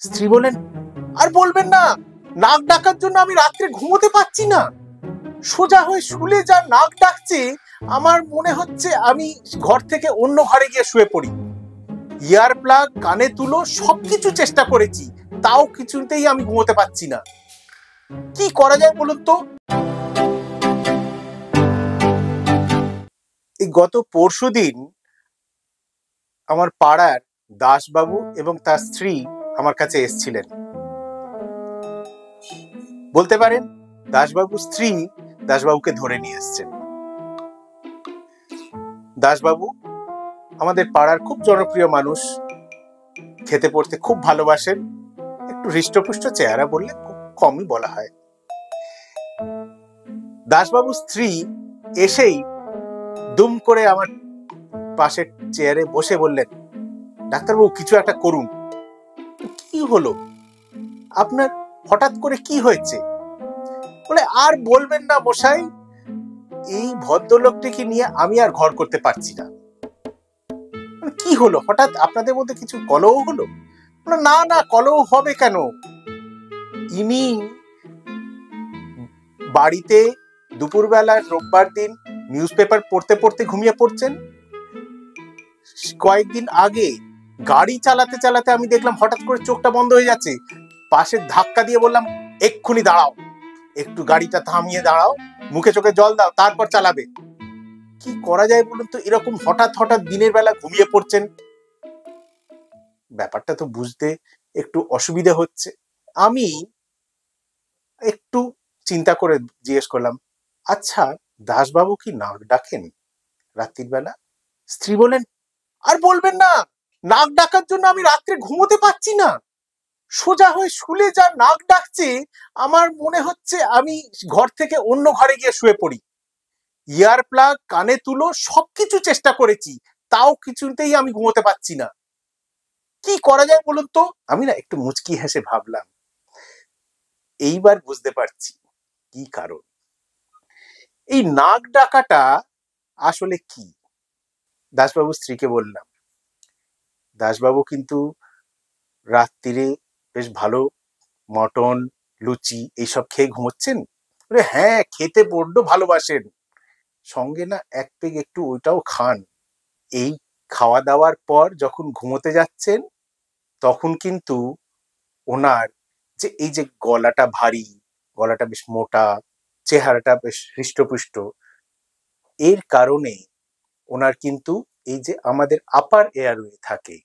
স্ত্রী বলেন, আর বলবেন না, নাক ডাকার জন্য আমি রাত্রে ঘুমোতে পারছি না। সোজা হয়ে শুলে যা নাক ডাকছে, আমার মনে হচ্ছে আমি ঘর থেকে অন্য ঘরে গিয়ে শুয়ে পড়ি। ইয়ার প্লাগ, কানে তুলো, সবকিছু চেষ্টা করেছি, তাও কিছুতেই আমি ঘুমোতে পারছি না। কি করা যায় বলুন তো? এই গত পরশুদিন আমার পাড়ার দাসবাবু এবং তার স্ত্রী আমার কাছে এসেছিলেন। বলতে পারেন দাসবাবুর স্ত্রী দাসবাবুকে ধরে নিয়ে এসছেন। দাসবাবু আমাদের পাড়ার খুব জনপ্রিয় মানুষ, খেতে পড়তে খুব ভালোবাসেন, একটু হৃষ্টপুষ্ট চেহারা বললে খুব কমই বলা হয়। দাসবাবুর স্ত্রী এসেই দুম করে আমার পাশের চেয়ারে বসে বললেন, ডাক্তারবাবু কিছু একটা করুন। কি হলো আপনার, হঠাৎ করে কি হয়েছে? বলে, আর বলবেন না মশাই, এই ভদ্রলোকটিকে নিয়ে আমি আর ঘর করতে পারছি না। কি হলো, হঠাৎ আপনাদের মধ্যে কিছু কলহ হলো? না না, কলহ হবে কেন? ইনি বাড়িতে দুপুরবেলা রোববার দিন নিউজ পেপার পড়তে পড়তে ঘুমিয়ে পড়ছেন। কয়েকদিন আগে গাড়ি চালাতে চালাতে আমি দেখলাম হঠাৎ করে চোখটা বন্ধ হয়ে যাচ্ছে। পাশে ধাক্কা দিয়ে বললাম, এক্ষুনি দাঁড়াও, একটু গাড়িটা থামিয়ে দাঁড়াও, মুখে চোখে জল দাও, তারপর চালাবে। কি করা যায় বলুন তো? এরকম হঠাৎ হঠাৎ দিনের বেলা ঘুমিয়ে পড়ছেন, ব্যাপারটা তো বুঝতে একটু অসুবিধা হচ্ছে। আমি একটু চিন্তা করে জিজ্ঞেস করলাম, আচ্ছা দাসবাবু কি নাক ডাকেন রাত্রির বেলা? স্ত্রী বলেন, আর বলবেন না, নাক ডাকার জন্য আমি রাত্রে ঘুমোতে পারছি না। সোজা হয়ে শুলে যা নাক ডাকছে, আমার মনে হচ্ছে আমি ঘর থেকে অন্য ঘরে গিয়ে শুয়ে পড়ি। ইয়ার প্লাগ, কানে তুলো, সবকিছু চেষ্টা করেছি, তাও কিছুতেই আমি ঘুমোতে পারছি না। কি করা যায় বলুন তো? আমি না একটু মুচকি হেসে ভাবলাম, এইবার বুঝতে পারছি কি কারণ। এই নাক ডাকাটা আসলে কি? দাসবাবুর স্ত্রীকে বললাম, দাসবাবু কিন্তু রাত্রিরে বেশ ভালো মটন, লুচি এইসব খেয়ে ঘুমোচ্ছেন। হ্যাঁ, খেতে বড্ড ভালোবাসেন, সঙ্গে না এক পেগ একটু ওইটাও খান। এই খাওয়া দাওয়ার পর যখন ঘুমোতে যাচ্ছেন, তখন কিন্তু ওনার যে এই যে গলাটা ভারী, গলাটা বেশ মোটা, চেহারাটা বেশ হৃষ্টপুষ্ট, এর কারণে ওনার কিন্তু এই যে আমাদের আপার এয়ারওয়ে থাকে,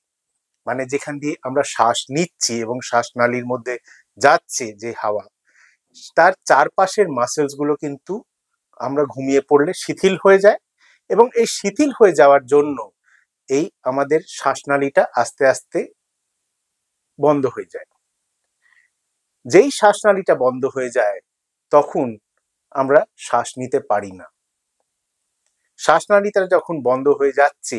মানে যেখান দিয়ে আমরা শ্বাস নিচ্ছি এবং শ্বাসনালীর মধ্যে যাচ্ছে যে হাওয়া, তার চারপাশের মাসেলস গুলো কিন্তু আমরা ঘুমিয়ে পড়লে শিথিল হয়ে যায়, এবং এই শিথিল হয়ে যাওয়ার জন্য এই আমাদের শ্বাসনালীটা আস্তে আস্তে বন্ধ হয়ে যায়। যেই শ্বাসনালীটা বন্ধ হয়ে যায়, তখন আমরা শ্বাস নিতে পারি না। শ্বাসনালীটা যখন বন্ধ হয়ে যাচ্ছে,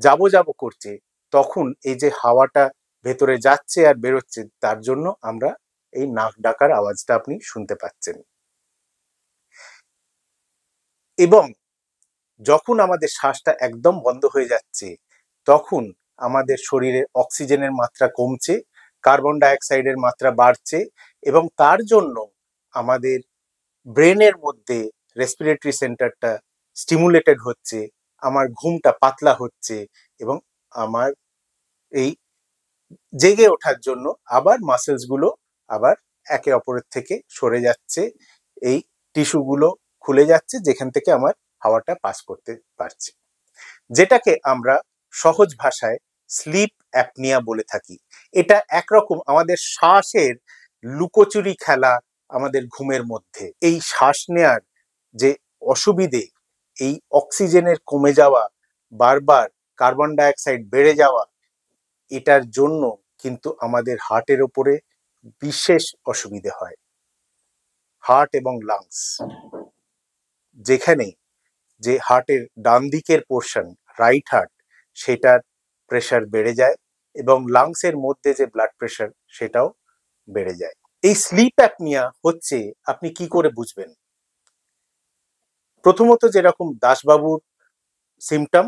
যাবো যাবো করছে, তখন এই যে হাওয়াটা ভেতরে যাচ্ছে আর বেরোচ্ছে, তার জন্য আমরা এই নাক ডাকার আওয়াজটা আপনি শুনতে পাচ্ছেন। এবং যখন আমাদের শ্বাসটা একদম বন্ধ হয়ে যাচ্ছে, তখন আমাদের শরীরে অক্সিজেনের মাত্রা কমছে, কার্বন ডাইঅক্সাইডের মাত্রা বাড়ছে, এবং তার জন্য আমাদের ব্রেনের মধ্যে রেসপিরেটরি সেন্টারটা স্টিমুলেটেড হচ্ছে, আমার ঘুমটা পাতলা হচ্ছে, এবং আমার এই জেগে ওঠার জন্য আবার মাসেলস গুলো আবার একে অপরের থেকে সরে যাচ্ছে, এই টিস্যুগুলো খুলে যাচ্ছে, যেখান থেকে আমার হাওয়াটা পাস করতে পারছে, যেটাকে আমরা সহজ ভাষায় স্লিপ অ্যাপনিয়া বলে থাকি। এটা একরকম আমাদের শ্বাসের লুকোচুরি খেলা আমাদের ঘুমের মধ্যে। এই শ্বাস নেয়ার যে অসুবিধে, এই অক্সিজেনের কমে যাওয়া, বারবার কার্বন ডাইঅক্সাইড বেড়ে যাওয়া, এটার জন্য কিন্তু আমাদের হার্টের উপরে বিশেষ অসুবিধে হয়। হার্ট এবং লাংস, যেখানে যে হার্টের ডান দিকের পোর্শন, রাইট হার্ট, সেটার প্রেশার বেড়ে যায়, এবং লাংসের মধ্যে যে ব্লাড প্রেশার, সেটাও বেড়ে যায়। এই স্লিপ অ্যাপনিয়া হচ্ছে, আপনি কি করে বুঝবেন? প্রথমত, যেরকম দাসবাবুর সিমটম,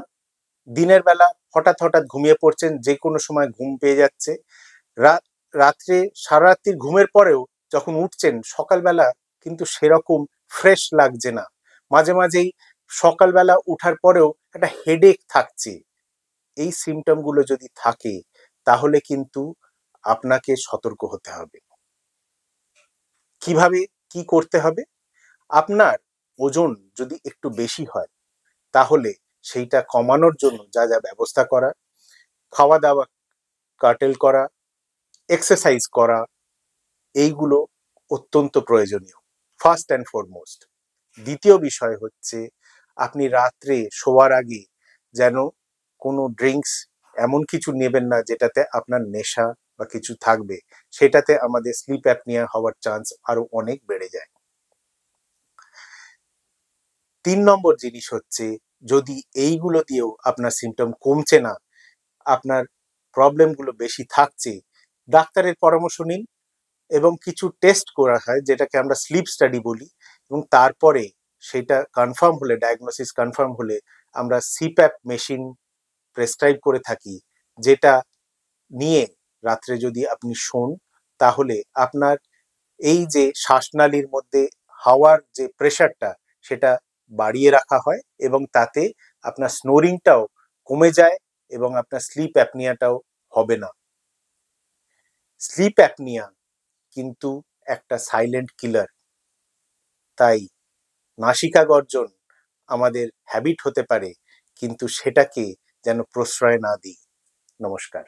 দিনের বেলা হঠাৎ হঠাৎ ঘুমিয়ে পড়ছেন, যে কোনো সময় ঘুম পেয়ে যাচ্ছে, রাত্রে সারা রাত্রির ঘুমের পরেও যখন উঠছেন সকালবেলা কিন্তু সেরকম ফ্রেশ লাগছে না, মাঝে মাঝেই সকালবেলা উঠার পরেও একটা হেডেক থাকছে, এই সিমটমগুলো যদি থাকে তাহলে কিন্তু আপনাকে সতর্ক হতে হবে। কিভাবে কি করতে হবে? আপনার ওজন যদি একটু বেশি হয় তাহলে সেইটা কমানোর জন্য যা যা ব্যবস্থা করা, খাওয়া দাওয়া কাটেল করা, এক্সারসাইজ করা, এইগুলো অত্যন্ত প্রয়োজনীয় ফার্স্ট অ্যান্ড ফরমোস্ট। দ্বিতীয় বিষয় হচ্ছে আপনি রাত্রে শোয়ার আগে যেন কোনো ড্রিঙ্কস এমন কিছু নেবেন না যেটাতে আপনার নেশা বা কিছু থাকবে, সেটাতে আমাদের স্লিপ অ্যাপনিয়া হওয়ার চান্স আরো অনেক বেড়ে যায়। 3 নম্বর জিনিস হচ্ছে, যদি এইগুলো দিয়েও আপনার সিমটম কমছে না, আপনার প্রবলেমগুলো বেশি থাকছে, ডাক্তারের পরামর্শ নিন এবং কিছু টেস্ট করা হয় যেটাকে আমরা স্লিপ স্টাডি বলি, এবং তারপরে সেটা কনফার্ম হলে, ডায়াগনোসিস কনফার্ম হলে আমরা সিপ্যাপ মেশিন প্রেসক্রাইব করে থাকি, যেটা নিয়ে রাত্রে যদি আপনি শোন তাহলে আপনার এই যে শ্বাসনালীর মধ্যে হাওয়ার যে প্রেশারটা সেটা বাড়িয়ে রাখা হয় এবং তাতে আপনার স্নোরিংটাও কমে যায় এবং আপনার স্লিপ অ্যাপনিয়াটাও হবে না। স্লিপ অ্যাপনিয়া কিন্তু একটা সাইলেন্ট কিলার, তাই নাসিকা গর্জন আমাদের হ্যাবিট হতে পারে, কিন্তু সেটাকে যেন প্রশ্রয় না দিই। নমস্কার।